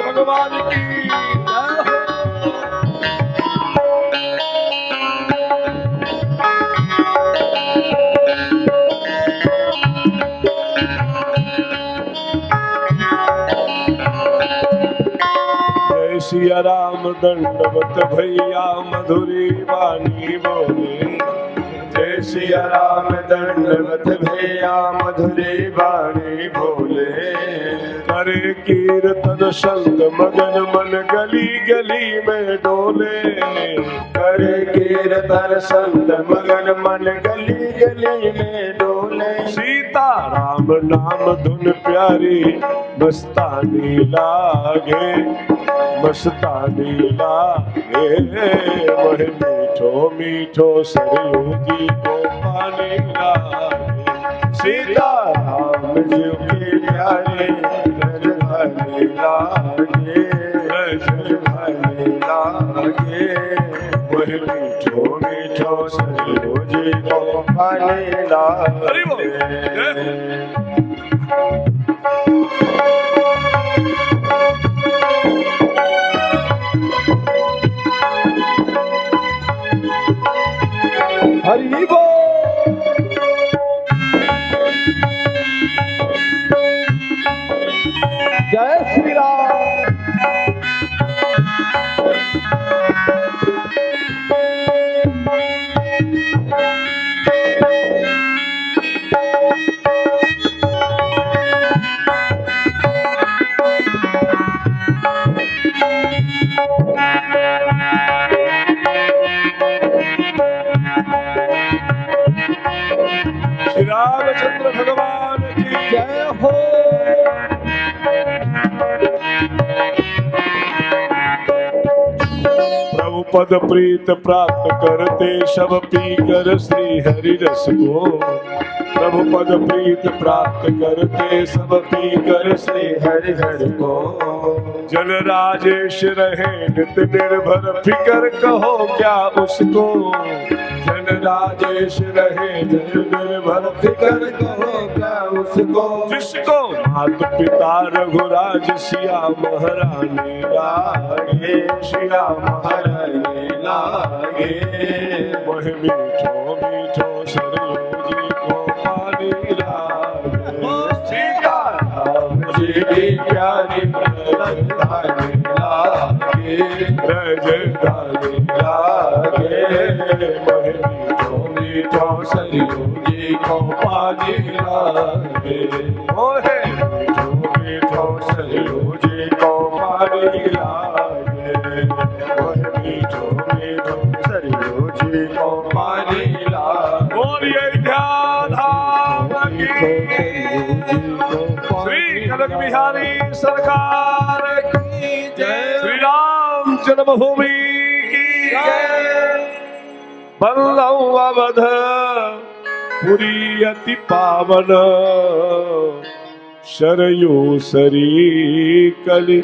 भगवान की सिया राम दंडवत भैया मधुरी वाणी बोले। जय सिया राम दंडवत भैया मधुरी वाणी बोले। करे कीर्तन संत मगन मन गली गली में डोले। करे कीर्तन संत मगन मन गली गली में डोले। सीता राम नाम धुन प्यारी मस्तानी लागे, मस्तानी लागे। वह मीठो मीठो सरयू जी को पानी लागे। सीता राम जी के प्यारे रजधानी लागे, रजधानी लागे। वह मीठो मीठो सरयू जी को पानी लागे। हरि बोल। हरि बोल। जय श्री राम। श्री रामचंद्र भगवान की जय हो। प्रभु पद प्रीत प्राप्त करते सब पी कर श्री हरि रस को। प्रभु पद प्रीत प्राप्त करते सब पी कर श्री हरि हरि को। जन राजेश रहे नित निर्भर फिकर कहो क्या उसको। जन राजेश रहे नित निर्भर फिकर कहो क्या उसको। जिसको माता पिता रघुराज सिया महारानी लागे, सिया महारानी लागे। वह मीठो मीठो सरयू जी को पानी लागे। सीता राम जी की प्यारी रजधानी लागे, रजधानी लागे। वह मीठो मीठो सरयू जी को पानी लागे। ओहे मीठो मीठो सरयू जी को पानी लागे। वह मीठो मीठो सरयू जी को पानी लागे। बोलिए ध्यान धाम की श्री कनक बिहारी सरकार की जय। श्री राम जन्मभूमि की जय। बल्लऊ अवध पुरी अति पावन, शरयू सरी कलि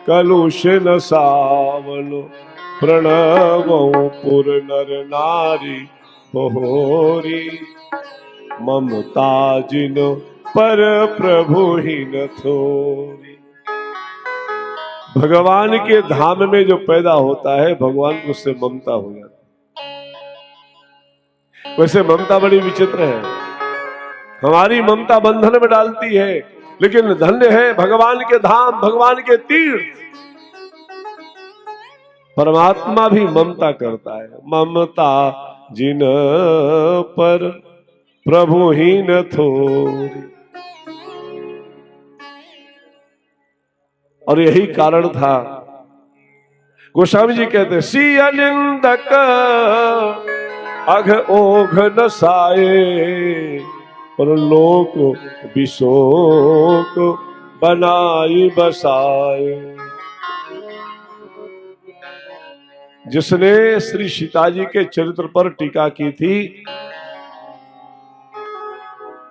कलुष न सावन। प्रणवो पुर नर नारी बहोरी, ममता जिन पर प्रभु ही न थोरी। भगवान के धाम में जो पैदा होता है भगवान को उससे ममता हो जाती है। वैसे ममता बड़ी विचित्र है, हमारी ममता बंधन में डालती है, लेकिन धन्य है भगवान के धाम, भगवान के तीर्थ। परमात्मा भी ममता करता है। ममता जिन पर प्रभु ही न थोरी। और यही कारण था, गोस्वामी जी कहते सिया निंदक अघ ओघ न साए, और लोक विशोक बनाई बसाए। जिसने श्री सीता जी के चरित्र पर टीका की थी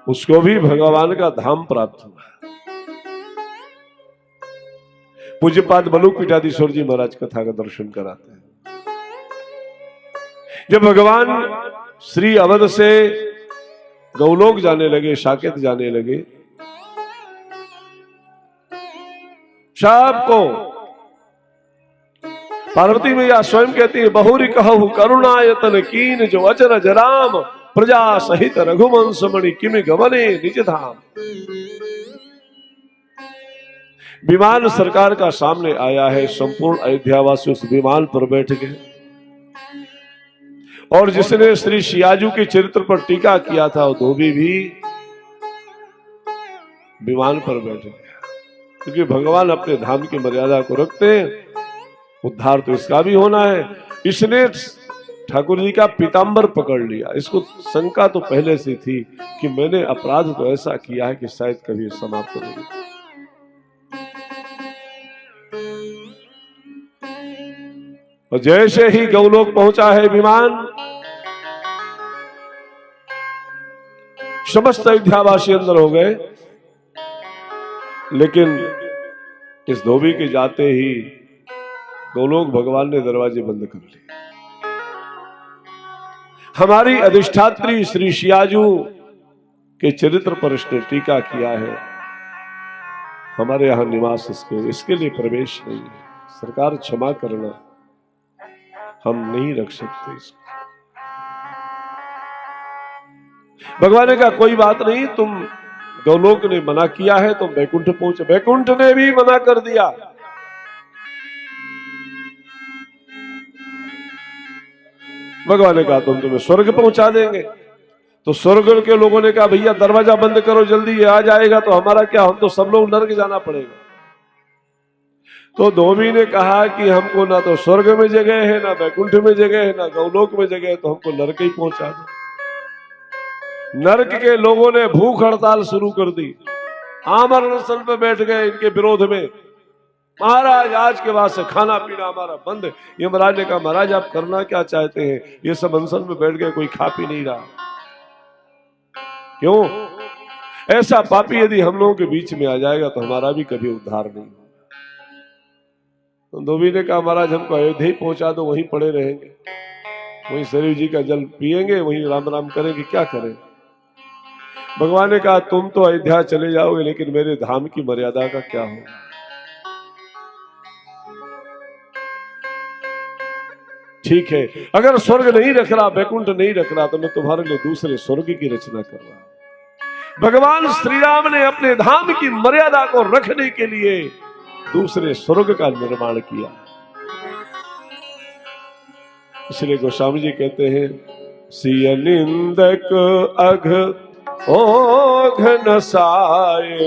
उसको भी भगवान का धाम प्राप्त हुआ। पूज्यपाद बलूक पीठाधीश्वर जी महाराज कथा का दर्शन कराते हैं। जब भगवान श्री अवध से गौलोक जाने लगे, साकेत जाने लगे, सबको पार्वती मैया स्वयं कहती है बहुरी कहु करुणायतन कीन जो अचर जराम, प्रजा सहित रघुवंश मणि किमि गवने निज धाम। विमान सरकार का सामने आया है। संपूर्ण अयोध्यावासी उस विमान पर बैठ गए और जिसने श्री सियाजू के चरित्र पर टीका किया था वो धोबी भी विमान पर बैठ गया, क्योंकि भगवान अपने धाम की मर्यादा को रखते हैं। उद्धार तो इसका भी होना है। इसने ठाकुर जी का पीताम्बर पकड़ लिया। इसको शंका तो पहले से थी कि मैंने अपराध तो ऐसा किया है कि शायद कभी समाप्त नहीं। और जैसे ही गौलोक पहुंचा है विमान, समस्त अयोध्यावासी अंदर हो गए, लेकिन इस धोबी के जाते ही गौलोक भगवान ने दरवाजे बंद कर लिए। हमारी अधिष्ठात्री श्री सियाजू के चरित्र पर इसने टीका किया है। हमारे यहां निवास इसके लिए प्रवेश नहीं है। सरकार क्षमा करना, हम नहीं रख सकते इसको। भगवान ने कहा कोई बात नहीं, तुम गौलोक ने मना किया है तो बैकुंठ पहुंचे। बैकुंठ ने भी मना कर दिया। भगवान ने कहा तुम तुम्हें स्वर्ग पहुंचा देंगे। तो स्वर्ग के लोगों ने कहा भैया दरवाजा बंद करो जल्दी, ये आ जाएगा तो हमारा क्या, हम तो सब लोग नरक जाना पड़ेगा। तो धोबी ने कहा कि हमको ना तो स्वर्ग में जगह है, ना बैकुंठ में जगह है, ना गौलोक में जगह है, तो हमको नरक ही पहुंचा दो। नरक के लोगों ने भूख हड़ताल शुरू कर दी, आमर अनशन पे बैठ गए इनके विरोध में। महाराज आज के बाद से खाना पीना हमारा बंद है। यमराज ने कहा महाराज आप करना क्या चाहते हैं, ये सब अनशन में बैठ गए, कोई खा पी नहीं रहा। क्यों? ऐसा पापी यदि हम लोगों के बीच में आ जाएगा तो हमारा भी कभी उद्धार नहीं होगा। तो धोबी ने कहा महाराज हमको अयोध्या ही पहुंचा दो, वहीं पड़े रहेंगे, वहीं सरयू जी का जल पिएंगे, वहीं राम राम करेंगे, क्या करें। भगवान ने कहा तुम तो अयोध्या चले जाओगे, लेकिन मेरे धाम की मर्यादा का क्या होगा। ठीक है, अगर स्वर्ग नहीं रख रहा, बैकुंठ नहीं रख रहा, तो मैं तुम्हारे लिए दूसरे स्वर्ग की रचना कर रहा हूं। भगवान श्री राम ने अपने धाम की मर्यादा को रखने के लिए दूसरे स्वर्ग का निर्माण किया। इसलिए गोस्वामी जी कहते हैं सिय निंदक अघ ओघ नसाए,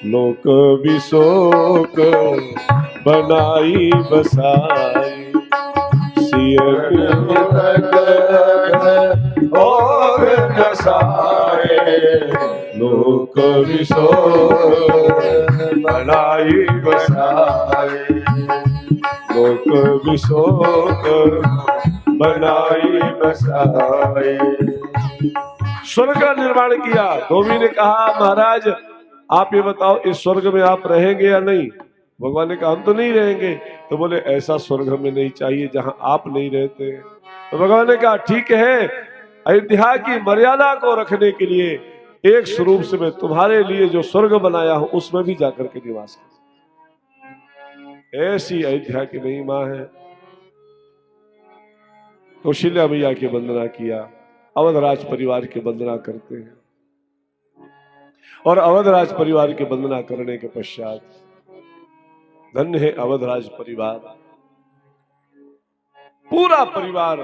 लोक विशोक बनाई बसाए। सिय निंदक ओघ नसाए, लोक विशोक बनाई बसाए। लोक विशोक बनाई बसाए। स्वर्ग का निर्माण किया। धोबी ने कहा महाराज आप ये बताओ इस स्वर्ग में आप रहेंगे या नहीं। भगवान ने कहा हम तो नहीं रहेंगे। तो बोले ऐसा स्वर्ग हमें नहीं चाहिए जहां आप नहीं रहते। तो भगवान ने कहा ठीक है, अयोध्या की मर्यादा को रखने के लिए एक स्वरूप से मैं तुम्हारे लिए जो स्वर्ग बनाया हूं उसमें भी जाकर के निवास कर। ऐसी अयोध्या की महिमा है। कौशल्या मैया की वंदना किया, अवधराज परिवार की वंदना करते हैं। और अवधराज परिवार की वंदना करने के पश्चात धन्य है अवधराज परिवार, पूरा परिवार।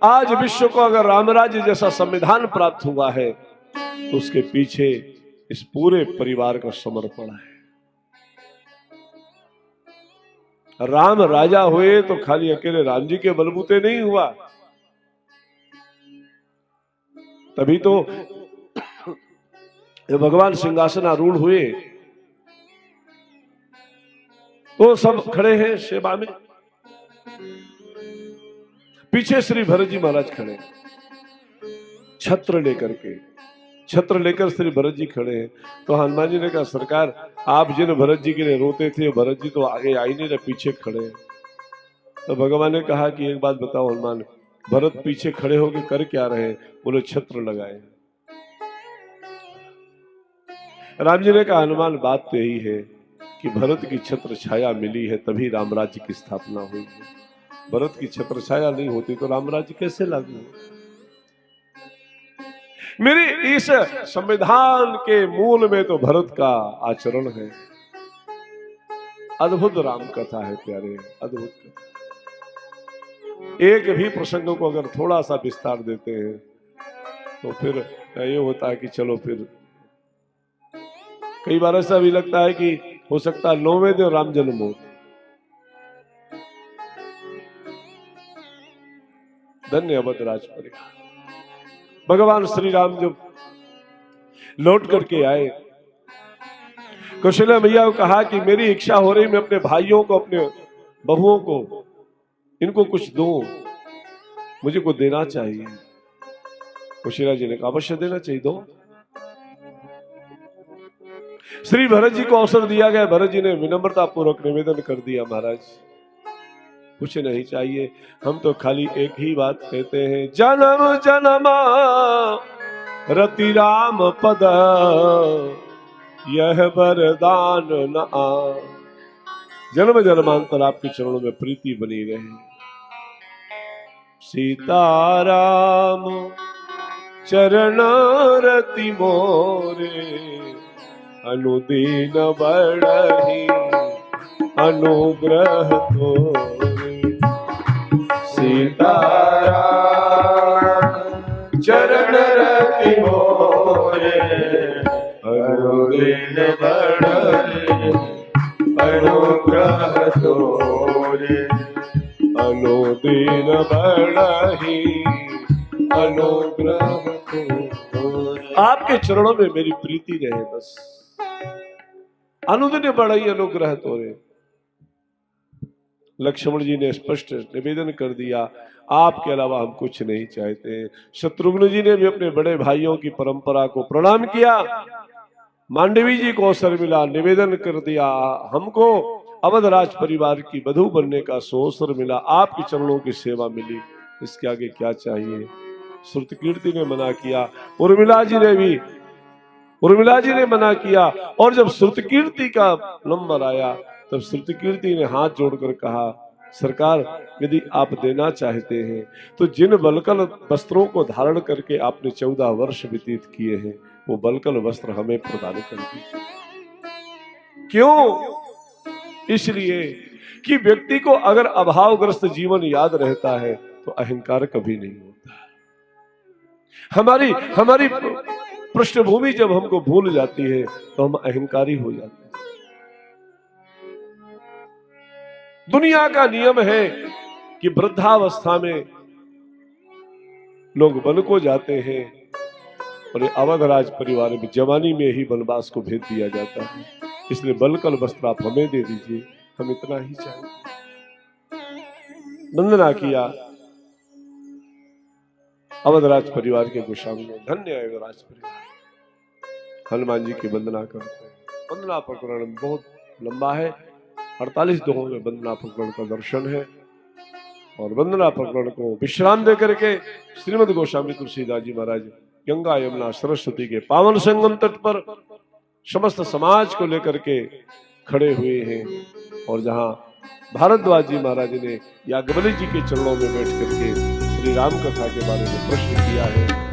आज विश्व को अगर रामराज्य जैसा संविधान प्राप्त हुआ है तो उसके पीछे इस पूरे परिवार का समर्पण है। राम राजा हुए तो खाली अकेले राम जी के बलबूते नहीं हुआ, तभी तो भगवान सिंहासनारूढ़ हुए तो सब खड़े हैं सेवा में। पीछे श्री भरत जी महाराज खड़े, छत्र लेकर के, छत्र लेकर श्री भरत जी खड़े हैं। तो हनुमान जी ने कहा सरकार आप जिन भरत जी के लिए रोते थे भरत जी तो आगे आ ही नहीं रहे, पीछे खड़े हैं। तो भगवान ने कहा कि एक बात बताओ हनुमान, भरत पीछे खड़े होके कर क्या रहे। बोले छत्र लगाए। राम जी ने कहा हनुमान बात तो यही है कि भरत की छत्र छाया मिली है तभी रामराज्य की स्थापना हुई है। भरत की छत्र छाया नहीं होती तो रामराज्य कैसे लागू हो। मेरी इस संविधान के मूल में तो भरत का आचरण है। अद्भुत राम कथा है प्यारे, अद्भुत कथा। एक भी प्रसंग को अगर थोड़ा सा विस्तार देते हैं तो फिर ये होता है कि चलो फिर कई बार ऐसा भी लगता है कि हो सकता है 9वें दिन राम जन्म हो। धन्य अवधराज परिवार। भगवान श्री राम जब लौट करके आए, कौशल्या मैया को कहा कि मेरी इच्छा हो रही, मैं अपने भाइयों को, अपने बहुओं को, इनको कुछ दूं, मुझे कुछ देना चाहिए। कौशल्या जी ने कहा अवश्य देना चाहिए, दो। श्री भरत जी को अवसर दिया गया। भरत जी ने विनम्रता पूर्वक निवेदन कर दिया, महाराज कुछ नहीं चाहिए, हम तो खाली एक ही बात कहते हैं, जन्म जन्म रति राम पद यह वरदान न आ। जन्म जन्मांतर आपके चरणों में प्रीति बनी रहे। सीताराम चरण रति मोरे अनुदीन बढ़ही अनुग्रह तोरे। सीताराम चरण रति मोरे अनुदीन बढ़हि अनुग्रह तोरे। अनुदीन बढ़हि अनुग्रह तोरे। आपके चरणों में मेरी प्रीति रहे बस। अनुदिन बढ़ई अनुग्रह तोरे। लक्ष्मण जी ने स्पष्ट निवेदन कर दिया, आपके अलावा हम कुछ नहीं चाहते। शत्रुघ्न जी ने भी अपने बड़े भाइयों की परंपरा को प्रणाम किया। मांडवी जी को अवसर मिला, निवेदन कर दिया, हमको अवधराज परिवार की वधू बनने का अवसर मिला, आपके चरणों की सेवा मिली, इसके आगे क्या चाहिए। श्रुतकीर्ति ने मना किया, उर्मिला जी ने मना किया। और जब श्रुतकीर्ति का नंबर आया तब श्रुतकीर्ति ने हाथ जोड़कर कहा, सरकार यदि आप देना चाहते हैं तो जिन बलकल वस्त्रों को धारण करके आपने 14 वर्ष व्यतीत किए हैं वो बलकल वस्त्र हमें प्रदान कर दीजिए। क्यों? इसलिए कि व्यक्ति को अगर अभावग्रस्त जीवन याद रहता है तो अहंकार कभी नहीं होता। हमारी पृष्ठभूमि जब हमको भूल जाती है तो हम अहंकारी हो जाते हैं। दुनिया का नियम है कि वृद्धावस्था में लोग वन को जाते हैं और ये अवधराज परिवार में जवानी में ही वनवास को भेज दिया जाता है। इसलिए बलकल वस्त्र आप हमें दे दीजिए, हम इतना ही चाहिए। वंदना किया अवधराज परिवार के गोस्वामी ने। धन्य है अवधराज परिवार। हनुमान जी की वंदना करते हैं। वंदना प्रकरण बहुत लंबा है, 48 दोहों में वंदना प्रकरण का दर्शन है। और वंदना प्रकरण को विश्राम दे करके श्रीमद गोस्वामी तुलसीदास जी महाराज गंगा यमुना सरस्वती के पावन संगम तट पर समस्त समाज को लेकर के खड़े हुए हैं। और जहां भारद्वाज जी महाराज ने याज्ञवल्क्य जी के चरणों में बैठ करके श्री राम कथा के बारे में प्रश्न किया है।